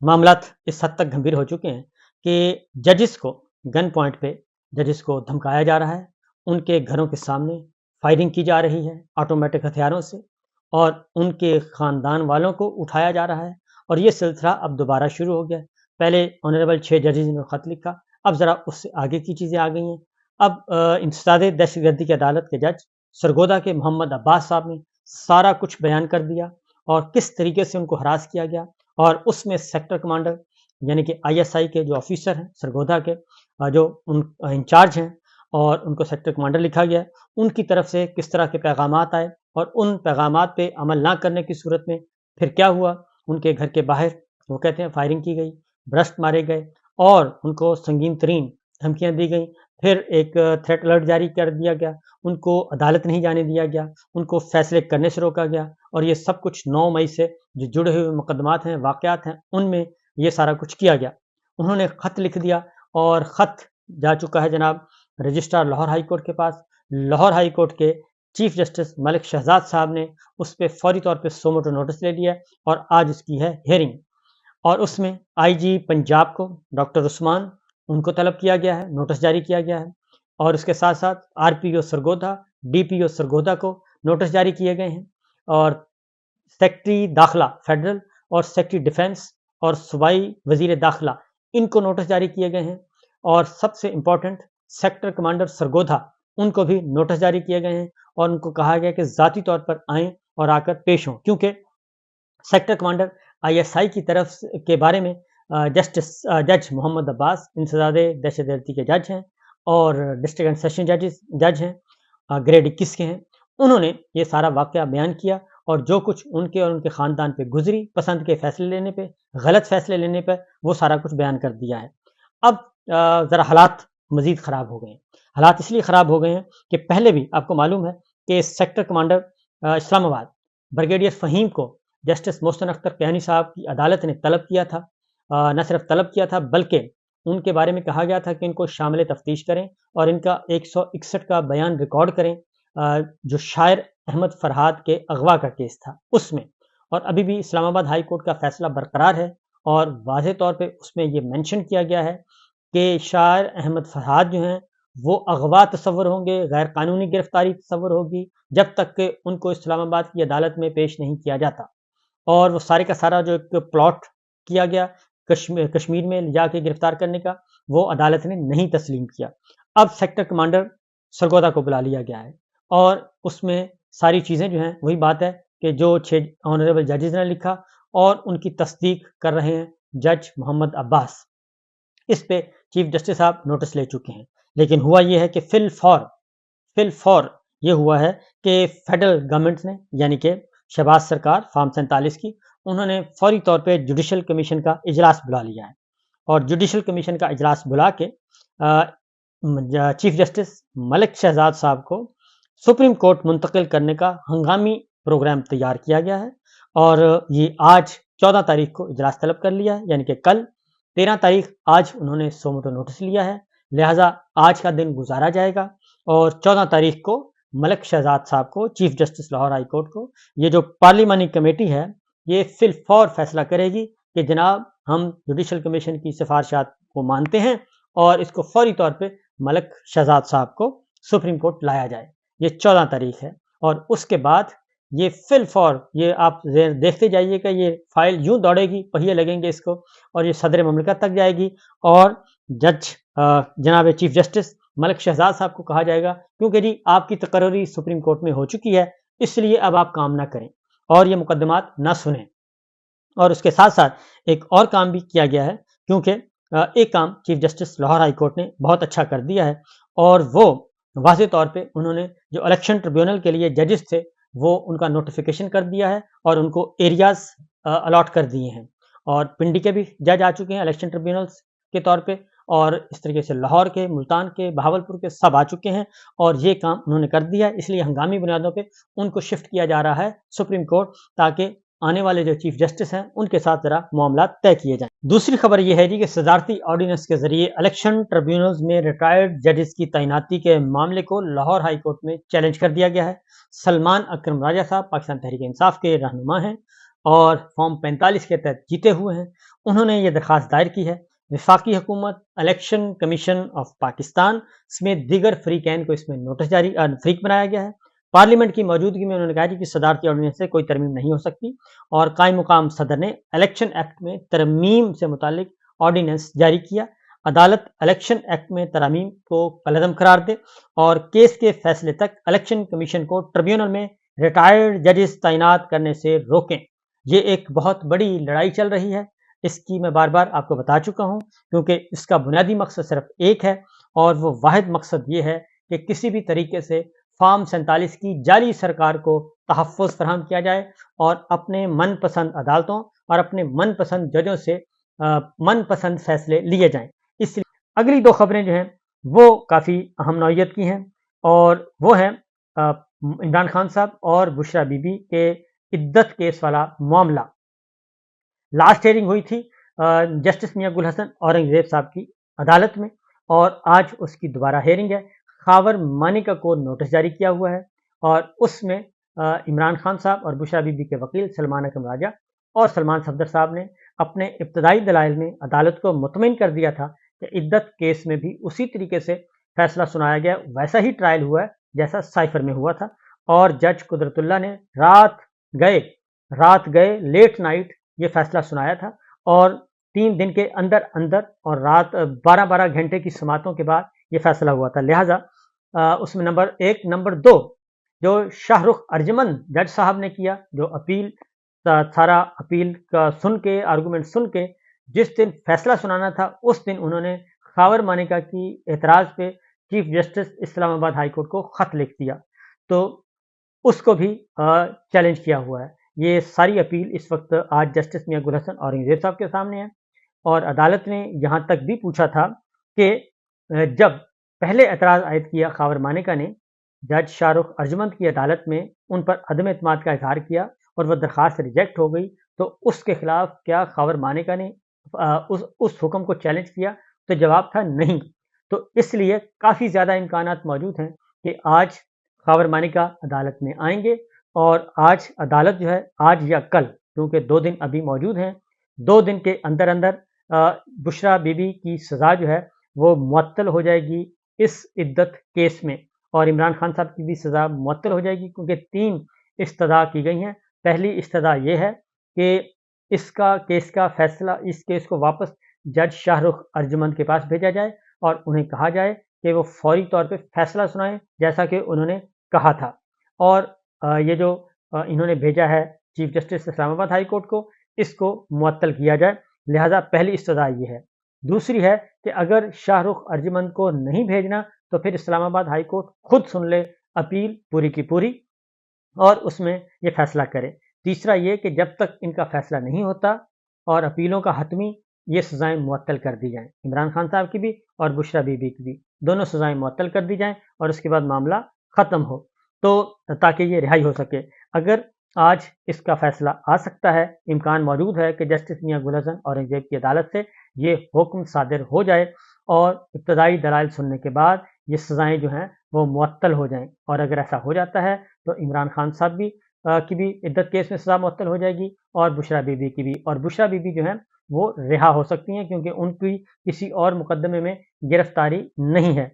मामलात इस हद तक गंभीर हो चुके हैं कि जजेस को गन पॉइंट पे जजेस को धमकाया जा रहा है, उनके घरों के सामने फायरिंग की जा रही है ऑटोमेटिक हथियारों से, और उनके ख़ानदान वालों को उठाया जा रहा है। और ये सिलसिला अब दोबारा शुरू हो गया। पहले ऑनरेबल 6 जजेस ने ख़त लिखा, अब ज़रा उससे आगे की चीज़ें आ गई हैं। अब इंसदाद दहशतगर्दी की अदालत के जज सरगोदा के मोहम्मद अब्बास साहब ने सारा कुछ बयान कर दिया और किस तरीके से उनको हरास किया गया। और उसमें सेक्टर कमांडर यानी कि आईएसआई के जो ऑफिसर हैं सरगोदा के, जो उन इंचार्ज हैं और उनको सेक्टर कमांडर लिखा गया, उनकी तरफ से किस तरह के पैगामात आए और उन पैगामात पे अमल ना करने की सूरत में फिर क्या हुआ। उनके घर के बाहर वो कहते हैं फायरिंग की गई, ब्रस्ट मारे गए और उनको संगीन तरीन धमकियां दी गई। फिर एक थ्रेट अलर्ट जारी कर दिया गया, उनको अदालत नहीं जाने दिया गया, उनको फैसले करने से रोका गया। और ये सब कुछ 9 मई से जो जुड़े हुए मुकदमात हैं, वाक़यात हैं, उनमें ये सारा कुछ किया गया। उन्होंने ख़त लिख दिया और ख़त जा चुका है जनाब रजिस्ट्रार लाहौर हाई कोर्ट के पास। लाहौर हाई कोर्ट के चीफ जस्टिस मलिक शहजाद साहब ने उस पर फौरी तौर पे सो मोटो नोटिस ले लिया और आज उसकी है हियरिंग। और उसमें आईजी पंजाब को डॉक्टर उस्मान उनको तलब किया गया है, नोटिस जारी किया गया है। और उसके साथ साथ आरपीओ सरगोधा, डीपीओ सरगोधा को नोटिस जारी किए गए हैं। और सेक्रेटरी दाखिला फेडरल और सेक्रेटरी डिफेंस और सूबाई वजीर दाखिला, इनको नोटिस जारी किए गए हैं। और सबसे इम्पोर्टेंट सेक्टर कमांडर सरगोधा, उनको भी नोटिस जारी किए गए हैं और उनको कहा गया कि ज़ाती तौर पर आएँ और आकर पेश हों, क्योंकि सेक्टर कमांडर आईएसआई की तरफ के बारे में जज मोहम्मद अब्बास इंसदाद दहशतगर्दी के जज हैं और डिस्ट्रिक्ट एंड सेशन जज हैं, ग्रेड 21 के हैं। उन्होंने ये सारा वाक़या बयान किया और जो कुछ उनके और उनके ख़ानदान पे गुजरी, पसंद के फ़ैसले लेने पे, गलत फ़ैसले लेने पे, वो सारा कुछ बयान कर दिया है। अब ज़रा हालात मज़ीद ख़राब हो गए हैं। हालात इसलिए ख़राब हो गए हैं कि पहले भी आपको मालूम है कि sector commander Islamabad brigadier Faheem को जस्टिस मोहसिन अख्तर कैनी साहब की अदालत ने तलब किया था। न सिर्फ तलब किया था बल्कि उनके बारे में कहा गया था कि इनको शामिल तफ्तीश करें और इनका 161 का बयान रिकॉर्ड करें, जो शायर अहमद फरहाद के अगवा का केस था उसमें। और अभी भी इस्लामाबाद हाई कोर्ट का फैसला बरकरार है और वाज़ेह तौर पे उसमें ये मेंशन किया गया है कि शायर अहमद फरहाद जो हैं वो अगवा तस्वर होंगे, गैर कानूनी गिरफ्तारी तस्वर होगी जब तक कि उनको इस्लामाबाद की अदालत में पेश नहीं किया जाता। और वो सारे का सारा जो एक प्लॉट किया गया कश्मीर में जाके गिरफ्तार करने का, वो अदालत ने नहीं तस्लीम किया। अब सेक्टर कमांडर सरगोदा को बुला लिया गया है और उसमें सारी चीज़ें जो हैं वही बात है कि जो 6 ऑनरेबल जजेस ने लिखा और उनकी तस्दीक कर रहे हैं जज मोहम्मद अब्बास। इस पे चीफ जस्टिस साहब नोटिस ले चुके हैं। लेकिन हुआ ये है कि फिल फॉर ये हुआ है कि फेडरल गवर्नमेंट ने यानी कि शहबाज सरकार फार्म 47 की, उन्होंने फौरी तौर पे जुडिशल कमीशन का इजलास बुला लिया है। और जुडिशल कमीशन का इजलास बुला के चीफ जस्टिस मलिक शहजाद साहब को सुप्रीम कोर्ट मुंतकिल करने का हंगामी प्रोग्राम तैयार किया गया है। और ये आज 14 तारीख को इजलास तलब कर लिया है, यानी कि कल 13 तारीख आज उन्होंने सो मोटो नोटिस लिया है। लिहाजा आज का दिन गुजारा जाएगा और 14 तारीख को मलिक शहजाद साहब को, chief justice Lahore high court को, ये जो पार्लिमानी कमेटी है ये फिल फौर फैसला करेगी कि जनाब हम जुडिशल कमीशन की सिफारिशात को मानते हैं और इसको फौरी तौर पे मलिक शहजाद साहब को सुप्रीम कोर्ट लाया जाए। ये 14 तारीख है और उसके बाद ये फिल फॉर, ये आप देखते जाइएगा, ये फाइल यूं दौड़ेगी, पहिए लगेंगे इसको और ये सदर ममलिकत तक जाएगी और जज जनाब चीफ जस्टिस मलिक शहजाद साहब को कहा जाएगा क्योंकि जी आपकी तकर्री सुप्रीम कोर्ट में हो चुकी है, इसलिए अब आप काम ना करें और ये मुकदमात ना सुनें। और उसके साथ साथ एक और काम भी किया गया है क्योंकि एक काम chief justice Lahore high court ने बहुत अच्छा कर दिया है और वो वाज़ेह तौर पे उन्होंने जो इलेक्शन ट्रिब्यूनल के लिए जजेस थे वो उनका नोटिफिकेशन कर दिया है और उनको एरियाज अलॉट कर दिए हैं। और पिंडी के भी जज आ चुके हैं इलेक्शन ट्रिब्यूनल्स के तौर पे और इस तरीके से लाहौर के, मुल्तान के, बहावलपुर के सब आ चुके हैं और ये काम उन्होंने कर दिया है। इसलिए हंगामी बुनियादों पे उनको शिफ्ट किया जा रहा है सुप्रीम कोर्ट, ताकि आने वाले जो चीफ जस्टिस हैं उनके साथ जरा मामला तय किए जाएं। दूसरी खबर यह है जी कि सदारती ऑर्डिनेंस के जरिए इलेक्शन ट्रिब्यूनल्स में रिटायर्ड जजेस की तैनाती के मामले को लाहौर हाई कोर्ट में चैलेंज कर दिया गया है। सलमान अकरम राजा साहब पाकिस्तान तहरीक इंसाफ के रहनुमा हैं اور فارم 45 کے تحت جیتے ہوئے ہیں، انہوں نے یہ درخواست دائر کی ہے وفاقی حکومت، الیکشن کمیشن آف پاکستان سمیت دیگر فریقین کو اس میں نوٹس جاری فریق بنایا گیا ہے۔ پارلیمنٹ کی موجودگی میں انہوں نے کہا کہ صدارتی آرڈیننس سے کوئی ترمیم نہیں ہو سکتی، اور قائم مقام صدر نے الیکشن ایکٹ میں ترمیم سے متعلق آرڈیننس جاری کیا۔ عدالت الیکشن ایکٹ میں ترامیم کو کالعدم قرار دے اور کیس کے فیصلے تک الیکشن کمیشن کو ٹریبیونل میں ریٹائرڈ ججز تعینات کرنے سے روکیں۔ یہ ایک بہت بڑی لڑائی چل رہی ہے، اس کی میں بار بار آپ کو بتا چکا ہوں، کیونکہ اس کا بنیادی مقصد صرف ایک ہے، اور وہ واحد مقصد یہ ہے کہ کسی بھی طریقے سے فارم 47 کی جعلی سرکار کو تحفظ فراہم کیا جائے اور اپنے من پسند عدالتوں اور اپنے من پسند ججوں سے من پسند فیصلے لیے جائیں۔ اس لیے اگلی دو خبریں جو ہیں وہ کافی اہم نوعیت کی ہیں، اور وہ ہیں عمران خان صاحب اور بشریٰ بی بی کے عدت کیس والا معاملہ۔ لاسٹ ہیئرنگ ہوئی تھی جسٹس میاں گل حسن اورنگزیب صاحب کی عدالت میں، اور آج اس کی دوبارہ ہیئرنگ ہے۔ خاور مانیکا کو نوٹس جاری کیا ہوا ہے، اور اس میں عمران خان صاحب اور بشریٰ بی بی کے وکیل سلمان اکرم راجہ اور سلمان صفدر صاحب نے اپنے ابتدائی دلائل میں عدالت کو مطمئن کر دیا تھا کہ عدت کیس میں بھی اسی طریقے سے فیصلہ سنایا گیا، ویسا ہی ٹرائل ہوا ہے جیسا سائفر میں ہوا تھا، اور جج قدرت اللہ نے رات گئے لیٹ نائٹ یہ فیصلہ سنایا تھا، اور 3 دن کے اندر اندر اور رات 12 گھنٹے کی سماعتوں کے بعد یہ فیصلہ ہوا تھا۔ لہٰذا اس میں نمبر 1 نمبر 2 جو شاہ رخ ارجمند جج صاحب نے کیا، جو سارا اپیل کا سن کے آرگومنٹ سن کے جس دن فیصلہ سنانا تھا اس دن انہوں نے خاور مانیکا کی اعتراض پہ چیف جسٹس اسلام آباد ہائی کورٹ کو خط لکھ دیا، تو اس کو بھی چیلنج کیا ہوا ہے۔ یہ ساری اپیل اس وقت آج جسٹس میاں گل حسن اورنگزیب صاحب کے سامنے ہے، اور عدالت نے یہاں تک بھی پوچھا تھا کہ جب پہلے اعتراض عائد کیا خاور مانیکا نے جج شاہ رخ ارجمند کی عدالت میں ان پر عدم اعتماد کا اظہار کیا اور وہ درخواست ریجیکٹ ہو گئی، تو اس کے خلاف کیا خاور مانیکا نے اس حکم کو چیلنج کیا؟ تو جواب تھا نہیں۔ تو اس لیے کافی زیادہ امکانات موجود ہیں کہ آج خاور مانیکا عدالت میں آئیں گے، اور آج عدالت جو ہے آج یا کل، کیونکہ 2 دن ابھی موجود ہیں، 2 دن کے اندر اندر بشریٰ بی بی کی سزا جو ہے وہ معطل ہو جائے گی اس عدت کیس میں، اور عمران خان صاحب کی بھی سزا معطل ہو جائے گی، کیونکہ 3 استدعا کی گئی ہیں۔ پہلی استدعا یہ ہے کہ اس کیس کا فیصلہ، اس کیس کو واپس جج شاہ رخ ارجمند کے پاس بھیجا جائے اور انہیں کہا جائے کہ وہ فوری طور پہ فیصلہ سنائیں جیسا کہ انہوں نے کہا تھا، اور یہ جو انہوں نے بھیجا ہے چیف جسٹس اسلام آباد ہائی کورٹ کو، اس کو معطل کیا جائے۔ لہذا پہلی استدعا یہ ہے۔ دوسری ہے کہ اگر شاہ رخ ارجمند کو نہیں بھیجنا تو پھر اسلام آباد ہائی کورٹ خود سن لے اپیل پوری کی پوری اور اس میں یہ فیصلہ کرے۔ تیسرا یہ کہ جب تک ان کا فیصلہ نہیں ہوتا اور اپیلوں کا حتمی، یہ سزائیں معطل کر دی جائیں، عمران خان صاحب کی بھی اور بشریٰ بی بی کی بھی، دونوں سزائیں معطل کر دی جائیں اور اس کے بعد معاملہ ختم ہو، تو تاکہ یہ رہائی ہو سکے۔ اگر آج اس کا فیصلہ آ سکتا ہے، امکان موجود ہے کہ جسٹس میاں گل حسن اورنگزیب کی عدالت سے یہ حکم صادر ہو جائے اور ابتدائی دلائل سننے کے بعد یہ سزائیں جو ہیں وہ معطل ہو جائیں، اور اگر ایسا ہو جاتا ہے تو عمران خان صاحب کی بھی عدت کیس میں سزا معطل ہو جائے گی، اور بشریٰ بی بی کی بھی، اور بشریٰ بی بی جو ہیں وہ رہا ہو سکتی ہیں، کیونکہ ان کی کسی اور مقدمے میں گرفتاری نہیں ہے۔